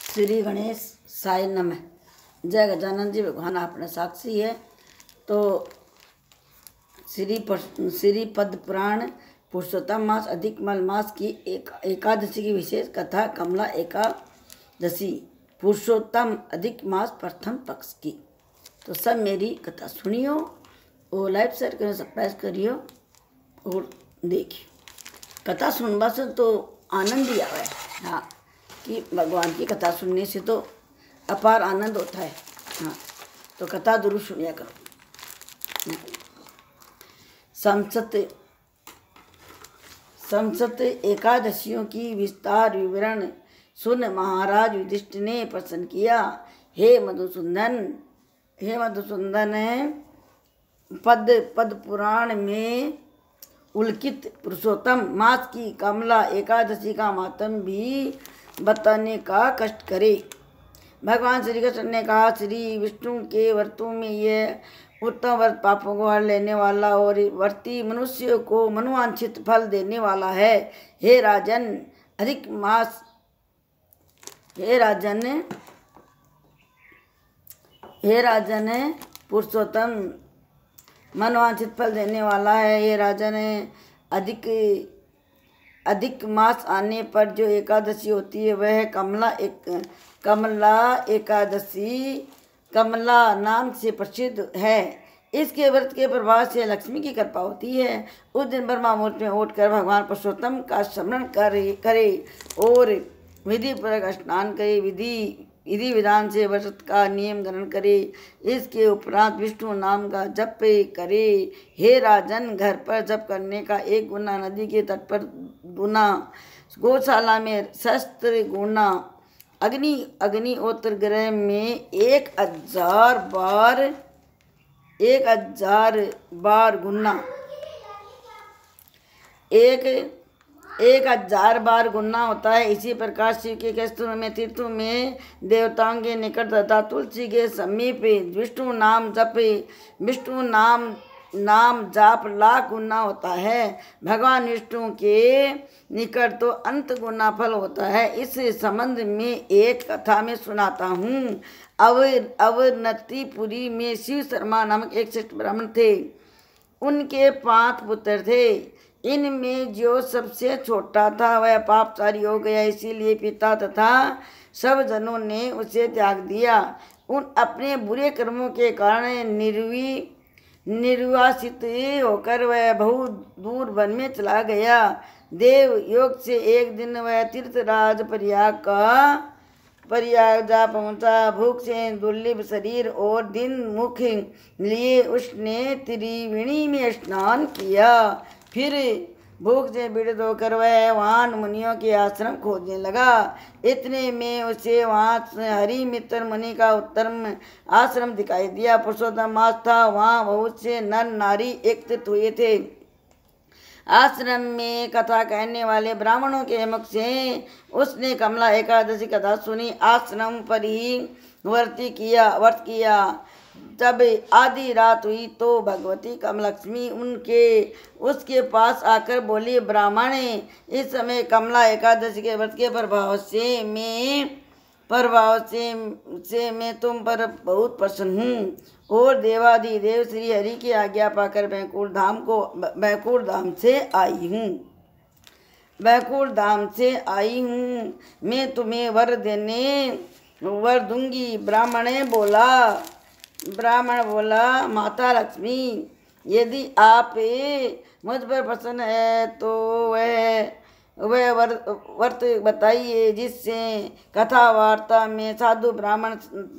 श्री गणेश साई नमः। जय गजानन जी भगवान आपने साक्षी है। तो श्री पद्म पुराण पुरुषोत्तम मास अधिक मल मास की एकादशी की विशेष कथा कमला एकादशी पुरुषोत्तम अधिक मास प्रथम पक्ष की। तो सब मेरी कथा सुनियो और लाइव शेयर करियो, सब्सक्राइब करियो और देखियो। कथा सुनवा से तो आनंद ही आवे। हाँ, कि भगवान की कथा सुनने से तो अपार आनंद होता है। हाँ, तो कथा जरूर सुनिया करो। संसत एकादशियों की विस्तार विवरण सुन महाराज युधिष्ठिर ने प्रश्न किया, हे मधुसूदन पद पुराण में उल्लिखित पुरुषोत्तम मास की कमला एकादशी का मातम भी बताने का कष्ट करे। भगवान श्री कृष्ण ने कहा, श्री विष्णु के व्रतों में यह उत्तम व्रत पापों को हर लेने वाला और व्रती मनुष्य को मनोवांछित फल देने वाला है। हे राजन पुरुषोत्तम मनोवांछित फल देने वाला है। हे राजन, अधिक मास आने पर जो एकादशी होती है वह कमला एकादशी कमला नाम से प्रसिद्ध है। इसके व्रत के प्रभाव से लक्ष्मी की कृपा होती है। उस दिन ब्रह्मा मुहूर्त में उठकर भगवान पुरुषोत्तम का स्मरण करे और विधि पूर्वक स्नान करे, विधि विधान से व्रत का नियम ग्रहण करे। इसके उपरांत विष्णु नाम का जप करे। हे राजन, घर पर जप करने का 1 गुना, नदी के तट पर गुना, गौशाला में शस्त्र गुना, अग्निहोत्र ग्रह में 1000 बार गुना, 1000 बार गुना होता है। इसी प्रकार शिव के कस्तूर में तीर्थों में देवताओं के निकट तथा तुलसी के समीप विष्णु नाम जाप लाख गुना होता है। भगवान विष्णु के निकट तो अंत गुना फल होता है। इस संबंध में एक कथा में सुनाता हूँ। अवनतिपुरी में शिव शर्मा नामक एक श्रेष्ठ ब्राह्मण थे। उनके 5 पुत्र थे। इनमें जो सबसे छोटा था वह पापचारी हो गया, इसीलिए पिता तथा सब जनों ने उसे त्याग दिया। अपने बुरे कर्मों के कारण निर्वासित होकर वह बहुत दूर वन में चला गया। देव योग से एक दिन वह तीर्थराज प्रयाग जा पहुंचा। भूख से दुर्लभ शरीर और दिन मुख लिए उसने त्रिवेणी में स्नान किया। फिर भूख से पीड़ित होकर वह वहां मुनियों के आश्रम खोजने लगा। इतने में उसे वहां हरि मित्र मुनि का उत्तम आश्रम दिखाई दिया। पुरुषोत्तम मास था, वहां बहुत से नर नारी एकत्रित हुए थे। आश्रम में कथा कहने वाले ब्राह्मणों के मुख से उसने कमला एकादशी कथा सुनी। आश्रम पर ही व्रत किया। जब आधी रात हुई तो भगवती कमलक्ष्मी उसके पास आकर बोली, ब्राह्मण, इस समय कमला एकादशी के व्रत के प्रभाव से मैं तुम पर बहुत प्रसन्न हूँ और देवाधिदेव श्री हरि की आज्ञा पाकर बैकुंठ धाम से आई हूँ। मैं तुम्हें वर दूंगी। ब्राह्मण बोला, माता लक्ष्मी, यदि आप मुझ पर प्रसन्न है तो वह व्रत बताइए जिससे कथा वार्ता में साधु ब्राह्मण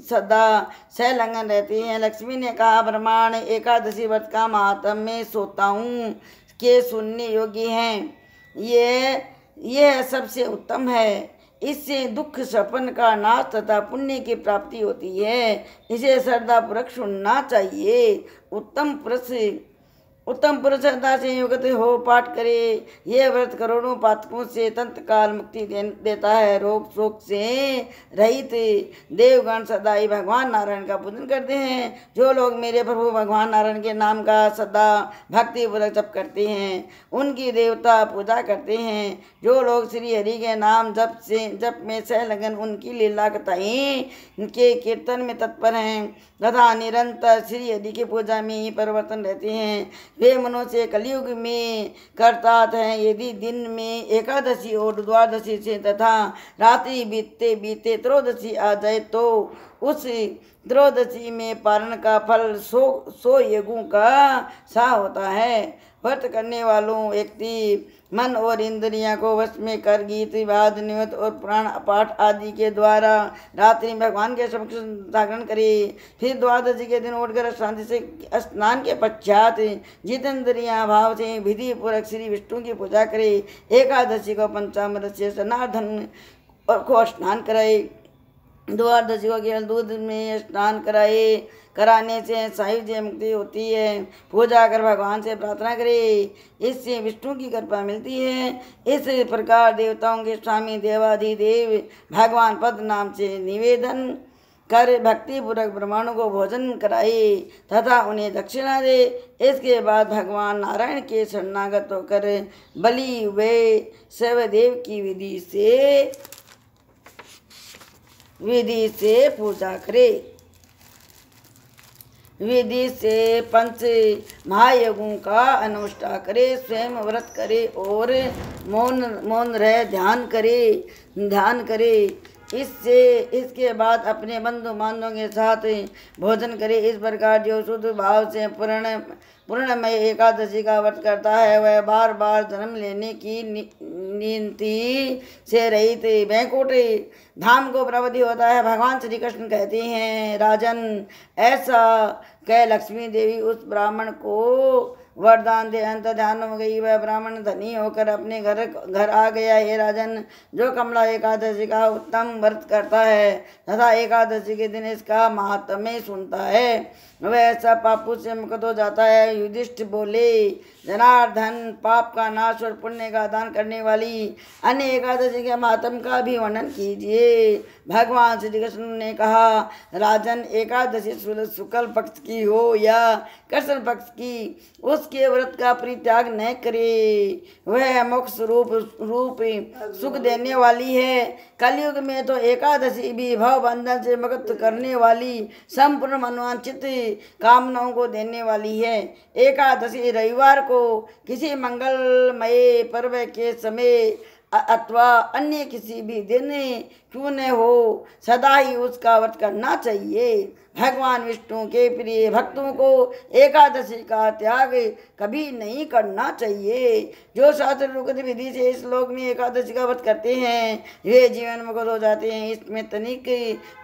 सदा संलग्न रहते हैं। लक्ष्मी ने कहा, ब्राह्मण, एकादशी व्रत का महात्म्य मैं सोता हूँ के सुनने योग्य हैं। यह सबसे उत्तम है। इससे दुख सपन का नाश तथा पुण्य की प्राप्ति होती है। इसे श्रद्धापूर्वक सुनना चाहिए। उत्तम उत्तम पुरुष श्रद्धा से युक्त हो पाठ करे। यह व्रत करोड़ों पातकों से तंतकाल मुक्ति देता है। रोग शोक से रहित देवगण सदा ही भगवान नारायण का पूजन करते हैं। जो लोग मेरे प्रभु भगवान नारायण के नाम का सदा भक्ति पूर्वक जप करते हैं उनकी देवता पूजा करते हैं। जो लोग श्री हरि के नाम जप में सहलगन उनकी लीला कथाएं के कीर्तन में तत्पर हैं तथा निरंतर श्री हरि की पूजा में ही परिवर्तन रहते हैं वे मनुष्य कलयुग में करतात हैं। यदि दिन में एकादशी और द्वादशी से तथा रात्रि बीतते बीतते त्रयोदशी आ जाए तो उस त्रयोदशी में पारण का फल 100 यज्ञों का सा होता है। व्रत करने वालों व्यक्ति मन और इंद्रियां को वश में कर गीत वाद नियत और पुराण पाठ आदि के द्वारा रात्रि में भगवान के समक्ष जागरण करे। फिर द्वादशी के दिन उठकर शांति से स्नान के पश्चात जितेंद्रिया भाव से विधि पूर्वक श्री विष्णु की पूजा करे। एकादशी को पंचामृत से स्नार्धन को स्नान कराए। द्वादशी को केवल दूध में स्नान कराने से साहित्य मुक्ति होती है। पूजा कर भगवान से प्रार्थना करे, इससे विष्णु की कृपा मिलती है। इस प्रकार देवताओं के स्वामी देवाधिदेव भगवान पद नाम से निवेदन कर भक्ति पूर्वक ब्राह्मणों को भोजन कराए तथा उन्हें दक्षिणा दे। इसके बाद भगवान नारायण के शरणागत होकर बलि वे शैवदेव की विधि से पूजा करे। विधि से पंच महायज्ञों का अनुष्ठान करे, स्वयं व्रत करे और मौन रह ध्यान करे। इसके बाद अपने बंधु बांधवों के साथ भोजन करे। इस प्रकार जो शुद्ध भाव से पूर्णमय एकादशी का व्रत करता है वह बार बार जन्म लेने की नीति से रहित वैकुंठ धाम को प्रवृत्ति होता है। भगवान श्री कृष्ण कहते हैं, राजन ऐसा कह लक्ष्मी देवी उस ब्राह्मण को वरदान दे। अंत ध्यान हो गई, वह ब्राह्मण धनी होकर अपने घर आ गया। हे राजन, जो कमला एकादशी का उत्तम व्रत करता है तथा एकादशी के दिन इसका महात्म्य सुनता है वह सब पापों से मुक्त हो जाता है। युधिष्ठिर बोले, जनार्दन, पाप का नाश और पुण्य का दान करने वाली अन्य एकादशी के महात्म का भी वर्णन कीजिए। भगवान श्री कृष्ण ने कहा, राजन, एकादशी शुक्ल पक्ष की हो या कृष्ण पक्ष की, उसके व्रत का परित्याग न करे, वह मोक्ष रूप सुख देने वाली है। कलयुग में तो एकादशी भी भव बंधन से मुक्त करने वाली संपूर्ण मनोवांछित कामनाओं को देने वाली है। एकादशी रविवार को किसी मंगलमय पर्व के समय अथवा अन्य किसी भी दिन क्यों न हो, सदा ही उसका व्रत करना चाहिए। भगवान विष्णु के प्रिय भक्तों को एकादशी का त्याग कभी नहीं करना चाहिए। जो शास्त्र विधि से इस लोक में एकादशी का व्रत करते हैं वे जीवन मुक्त हो जाते हैं, इसमें तनिक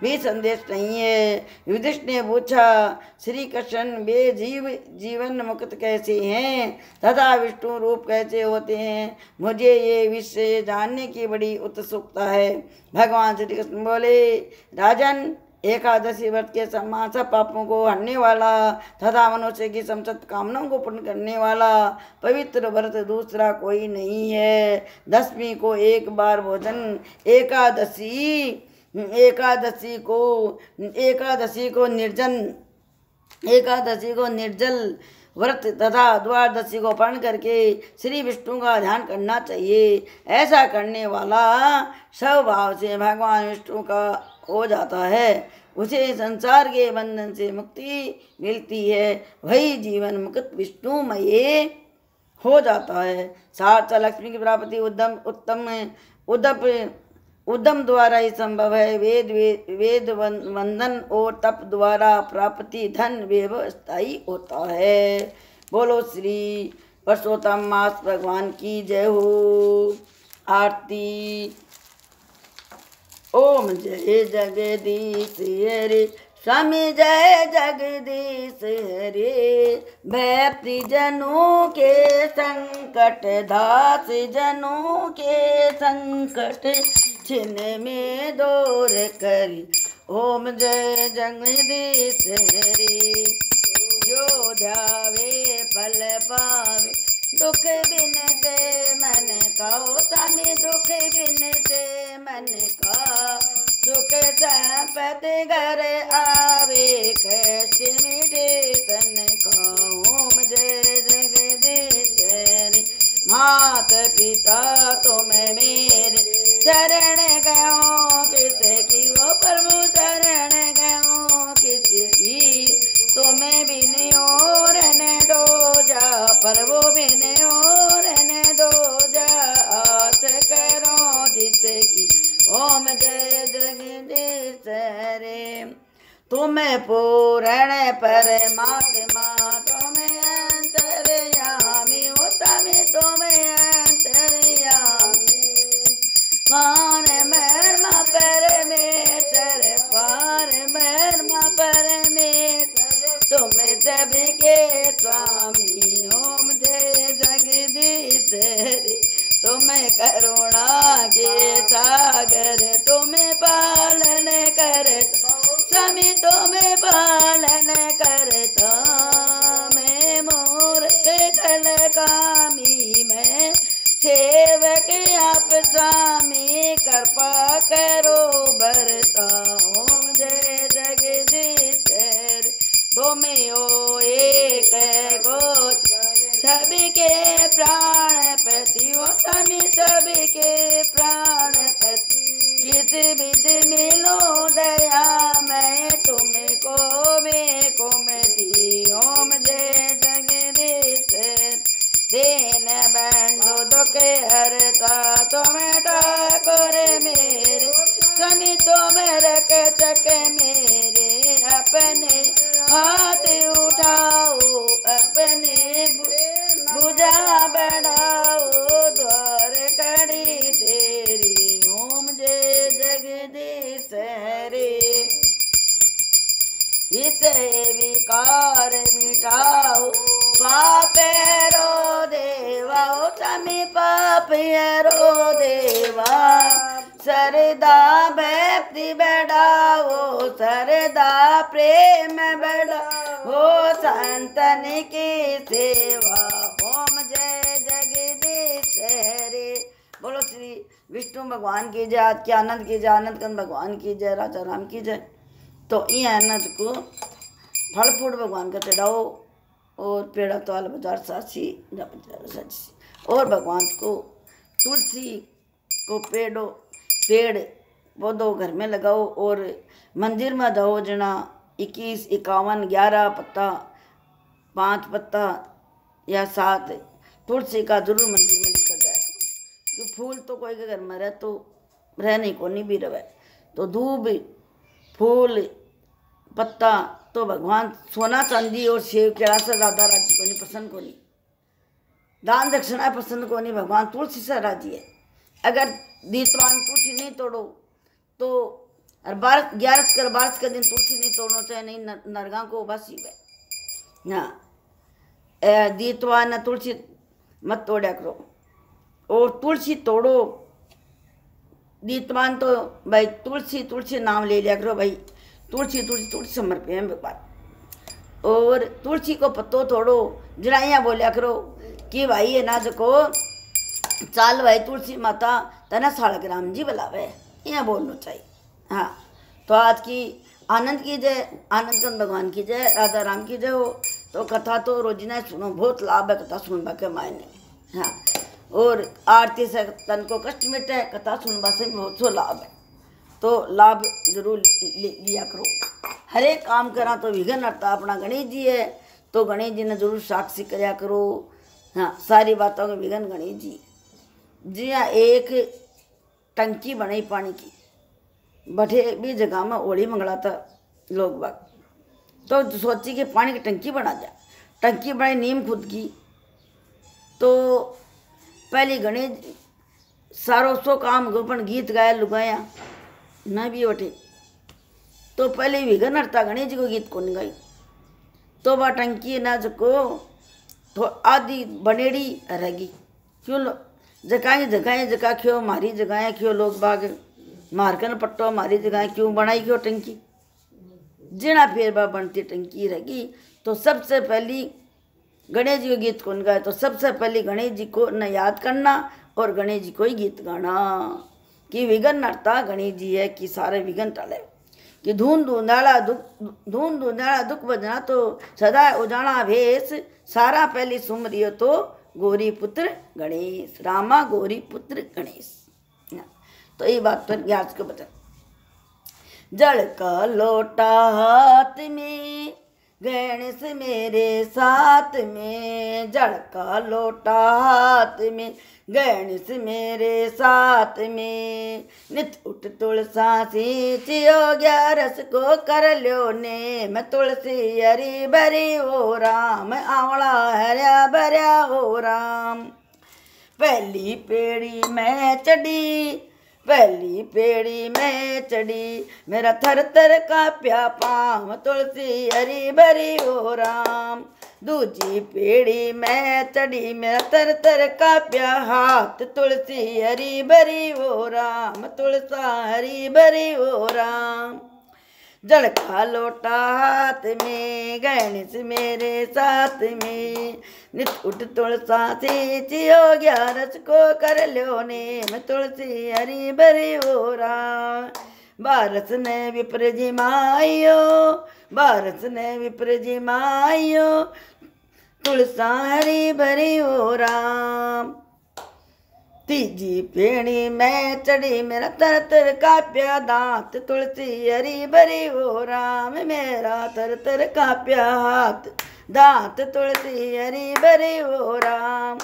भी संदेश नहीं है। युधिष्ठिर ने पूछा, श्री कृष्ण, वे जीवन मुक्त कैसे हैं तथा विष्णु रूप कैसे होते हैं? मुझे ये विषय जानने की बड़ी उत्सुकता है। भगवान श्री कृष्ण बोले, राजन, एकादशी व्रत के समान सब पापों को हरने वाला तथा मनुष्य की समस्त कामनाओं को पूर्ण करने वाला पवित्र व्रत दूसरा कोई नहीं है। दशमी को एक बार भोजन, एकादशी को निर्जल व्रत तथा द्वादशी को पारण करके श्री विष्णु का ध्यान करना चाहिए। ऐसा करने वाला स्वभाव से भगवान विष्णु का हो जाता है, उसे संसार के बंधन से मुक्ति मिलती है, वही जीवन मुक्त विष्णुमय हो जाता है। सार्थ लक्ष्मी की प्राप्ति उद्यम द्वारा ही संभव है। वेद वंदन और तप द्वारा प्राप्ति धन व्यवस्थाई होता है। बोलो श्री परसोत्तम मास भगवान की जय हो। आरती। ओम जय जगदीश हरे, स्वामी जय जगदीश हरे। भक्ति जनों के संकट, दास जनों के संकट छिन में दूर करी। ओम जय जगदीश हरे। जो ध्यावे फल पावे दुख बिन से मन का स्वामी दुख बिन से मन का दुख संपत्ति घर आवे कैसे मिटे तन कहूँ जय जगदीश रे मात पिता तुम मेरे शरण गयो किसकी वो प्रभु शरण गयो किसकी तुम्हें बिन और न दो जा प्रभु बिन और न दो जा आस करो जिसकी ओम जय जगदीश रे तुम्हें पूर्ण परमात्मा तुम्हें अंतर्यामी हो तमें तुम्हें अंतर्यामी पार मर्म परमेश्वर पार मर्म परमेश्वर तुम सबके स्वामी ओम जय जगदीश रे तुम करुणा के सागर तुम्हें पालन करता स्वामी तुम्हें पालन करता मैं मूर्ख कल कामी मैं सेवक आप स्वामी कृपा करो बरता ओम जय जगदीश रे तुम्हें ओ एक गोत्र सबके प्राण पति हो स्वामी सबके प्राण पति किस विध मिलो दया मैं तुमको मैं को मैं ओम जय जगदीश दीन बंधु दुख हरता तुम ठाकुर मेरे स्वामी तुम रख चक मेरे अपने हाथ उठाओ अपने भुजा बढ़ाओ द्वार कड़ी तेरी ओम जय जगदीश रे विषय विकार मिटाओ पाप रो देवा तमी पाप रो देवा सरदा भक्ति बढ़ाओ सरदा प्रेम बढ़ाओ संतन की सेवा ओम जय जगदीश रे बोलो श्री विष्णु भगवान की जय आज के आनंद की जय आनंद कंद भगवान की जय राजा राम की जय। तो ये आनंद को फल फूट भगवान का चढ़ाओ और पेड़ा ताल बाजार सासी और भगवान को तुलसी को पेड़ पौधो घर में लगाओ और मंदिर में जाओ जना 21, 51, 11 पत्ता 5 पत्ता या 7 तुलसी का जरूर मंदिर में लिखा जाएगा क्योंकि फूल तो कोई के घर में रहे तो रहने को नहीं भी रहे तो दूब फूल पत्ता तो भगवान सोना चांदी और सेव केड़ा से ज़्यादा राजी को नहीं पसंद को नहीं दान दक्षिणा पसंद को नहीं भगवान तुलसी से राजी है। अगर दीतवान तुलसी नहीं तोड़ो तो 11 के दिन तुलसी नहीं तोड़ना चाहिए नहीं नरगा को बस ही है ना दीतवान तुलसी मत तोड़ा करो और तुलसी तोड़ो दीतवान तो भाई तुलसी नाम ले लिया करो भाई तुलसी समर्पय भगवान और तुलसी को पत्तो तोड़ो जनाइया बोलिया करो कि भाई ये ना को चाल भाई तुलसी माता तना साड़क राम जी बुलावे यहाँ बोलना चाहिए। हाँ तो आज की आनंद की जय आनंद कंद भगवान की जय राधा राम की जय हो। तो कथा तो रोजिना सुनो बहुत लाभ है कथा सुनवा के मायने। हाँ और आरती से तन को कष्ट मिटे है कथा सुनवा से बहुत सो लाभ है तो लाभ जरूर लिया करो। हर एक काम करा तो विघन हरता अपना गणेश जी है तो गणेश जी ने जरूर साक्षी कराया करो। हाँ सारी बातों के विघन गणेश जी हाँ एक टंकी बनाई पानी की बठे भी जगह में ओढ़ी मंगलाता लोग बाग तो सोची कि पानी की टंकी बना जा टंकी बनाई नीम खुद की तो पहले गणेश सारो सो काम गोपन गीत गाया लुगाया न भी उठे तो पहले विघन हरता गणेश जी को गीत कौन गाई तो वह टंकी ना को तो आधी बनेड़ी रहेगी क्यों जगह क्यों मारी जगह क्यों लोग बाग मारकन पट्टो हमारी जगह क्यों बनाई क्यों टंकी जिना फिर बा बनती टंकी रहेगी तो सबसे पहली गणेश जी को गीत कौन गाए, तो सबसे पहले गणेश जी को न याद करना और गणेश जी को ही गीत गाना कि विघ्न हरता गणेश जी है कि सारे विघ्न टले, कि धून धूंधाड़ा दुख बजना तो सदा उजाड़ा भेष, सारा पहली सुमरियो तो गौरी पुत्र गणेश, रामा गौरी पुत्र गणेश। तो ये बात पर याद को बता। जल का लोटा हाथ में गणेश मेरे साथ में, जल का लोटा हाथ में गणेश मेरे साथ में, नित उठ तुलसा सींचियो 11 को कर लो ने, मैं तुलसी हरी भरी हो राम, आंवला हरा भरा हो राम। पहली पेड़ी में चढ़ी, पहली पेड़ी में चढ़ी, मेरा थर थर कांप्या पाँव, तुलसी हरी भरी हो राम। दूजी पेड़ी में चढ़ी, मेरा थर थर कांप्या हाथ, तुलसी हरी भरी हो राम, तुलसा हरी भरी हो राम। जल का लोटा हाथ में गणेश मेरे साथ में, नित उठ तुलसा सींचियो 11 को कर लो ने, मैं तुलसी हरी भरी हो राम। बारस ने विप्र जी मायो, बारस ने विप्र जी मायो, तुलसा हरी भरी हो राम। तीजी पेड़ी में चढ़ी, मेरा तर तर कांप्या दांत, तुलसी हरी भरी हो राम, मेरा तर तर कांप्या हाथ, दांत तुलसी हरी भरी हो राम।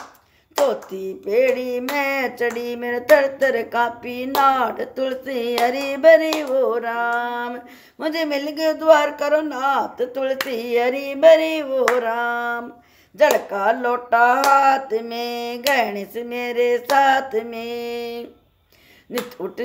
चौथी पेड़ी में चढ़ी, मेरा तर तर कांपी नाट, तुलसी हरी भरी हो राम, मुझे मिल गए द्वार करो नाथ, तुलसी हरी भरी हो राम। जल का लोटा हाथ में गणेश मेरे साथ में, नित उठ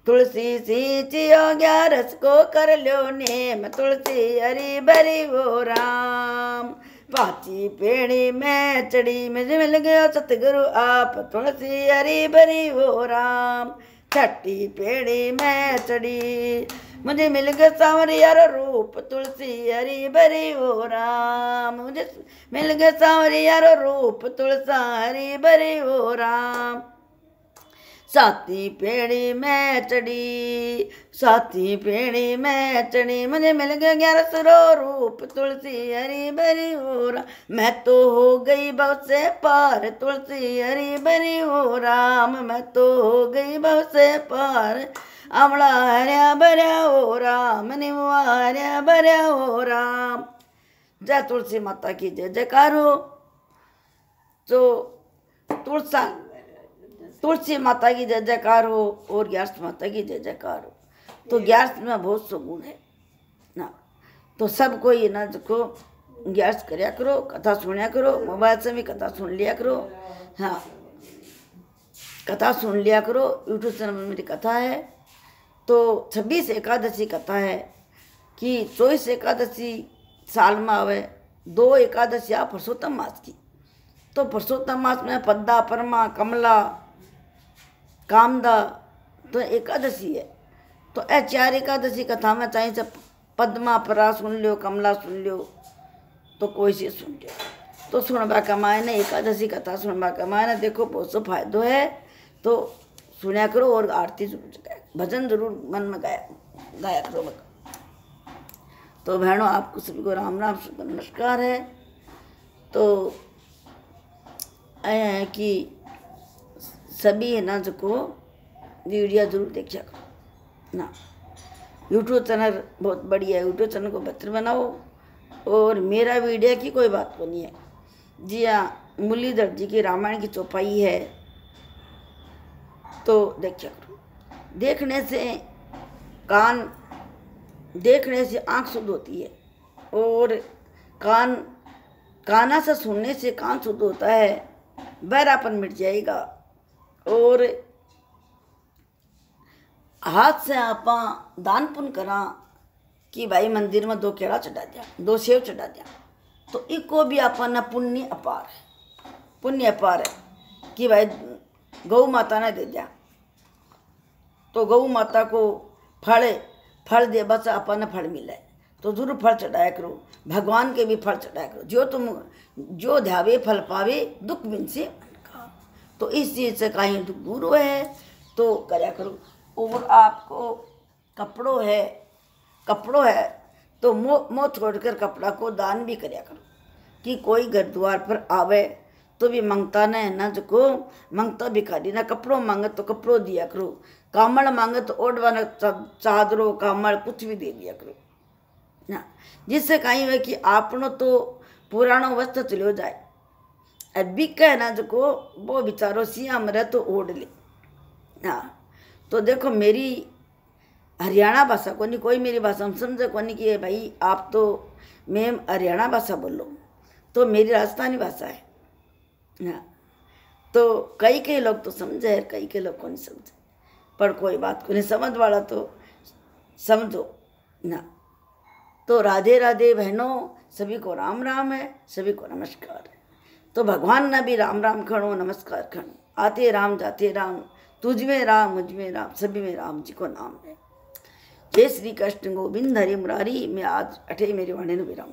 तुलसी सींचियो 11 को कर लो ने, मैं तुलसी हरी भरी हो राम। पांची पेड़ी में चढ़ी, मुझे मिल गया सतगुरु आप, तुलसी हरी भरी हो राम। छठी पेड़ी में चढ़ी, मुझे मिल गया सांवरिया रूप, तुलसी हरी भरी हो राम, मुझे मिल गया सांवरिया रूप, तुलसा हरी भरी हो राम। साती पेड़ी में चढ़ी, साती पेड़ी में चढ़ी, मुझे मिल गया 11 रूप, तुलसी हरी भरी हो राम। मैं तो हो गई भव से पार, तुलसी हरी भरी हो राम, मैं तो हो गई भव से पार, आंवला हरा भरा हो राम, नींबुआ हरा भरा हो राम। जय तुलसी माता की जय जयकार हो। तो तुलसी माता की जय जयकार हो और 11 माता की जय जयकार हो। तो 11 में बहुत सुगुण है ना, तो सब कोई ना को 11 करया करो, कथा सुनिया करो, मोबाइल से भी कथा सुन लिया करो। हाँ, कथा सुन लिया करो, यूट्यूब चैनल में मेरी कथा है। तो 26 एकादशी कथा है कि 24 एकादशी साल में आवे, 2 एकादशी आ पुरुषोत्तम मास की। तो पुरुषोत्तम मास में पद्दा, परमा, कमला, कामदा तो एकादशी है। तो 4 एकादशी कथा में चाहे से पद्मा परा सुन लियो, कमला सुन लियो, तो कोई से सुन लियो। तो सुनबा कमाए ने एकादशी कथा सुनबा कमाए ने देखो बहुत सो फायदो है। तो सुनिया करो और आरती जरूर गाया, भजन जरूर मन में गाया करो। तो बहनों, आपको सभी को राम राम नमस्कार है। तो आया है कि सभी ना को वीडियो जरूर देखिया करो ना। यूट्यूब चैनल बहुत बढ़िया है, यूट्यूब चैनल को बेहतर बनाओ। और मेरा वीडियो की कोई बात को नहीं है जी। हाँ, मुरलीधर जी की रामायण की चौपाई है, तो देखिए करो। देखने से आँख शुद्ध होती है, और काना से सुनने से कान शुद्ध होता है, बहरापन मिट जाएगा। और हाथ से आप दान पुण्य करा कि भाई मंदिर में 2 केड़ा चढ़ा दिया, 2 सेव चढ़ा दिया, तो इको भी अपना पुण्य अपार है, पुण्य अपार है कि भाई गौ माता ने दे दिया, तो गौ माता को फल दे बस अपन फल मिले। तो जरूर फल चढ़ाया करो, भगवान के भी फल चढ़ाया करो। जो ध्यावे फल पावे, दुख बिन से का। तो इस चीज़ से कहीं दुख दूर हुए है तो करया करो। और आपको कपड़ों है तो मोह छोड़कर कपड़ा को दान भी करया करो। कि कोई घर द्वार पर आवे तो भी मंगता न जो मंगता भिखारी ना, कपड़ों मांगे तो कपड़ों दिया करो, कामड़ मांगे तो ओढ़वाना चादरों कामड़ कुछ भी दे दिया करो ना, जिससे कहीं है कि आपनो तो पुरानो वस्त्र चलो जाए। और बिका है ना जो वो बेचारो सिया मरे तो ओढ़ ले। हाँ तो देखो मेरी हरियाणा भाषा को नहीं, कोई मेरी भाषा में समझे को नहीं कि भाई आप तो मैम हरियाणा भाषा बोलो, तो मेरी राजस्थानी भाषा है। हाँ तो कई लोग तो समझे, कई लोग को नहीं समझे, पर कोई बात को नहीं, समझ वाला तो समझो ना। तो राधे राधे बहनों, सभी को राम राम है, सभी को नमस्कार है। तो भगवान ने भी राम राम खड़ो, नमस्कार खड़ो। आते राम जाते राम, तुझ में राम मुझ में राम, सभी में राम जी को नाम है। जय श्री कृष्ण गोविंद हरि मुरारी। मैं आज अठे मेरी वाणी विराम।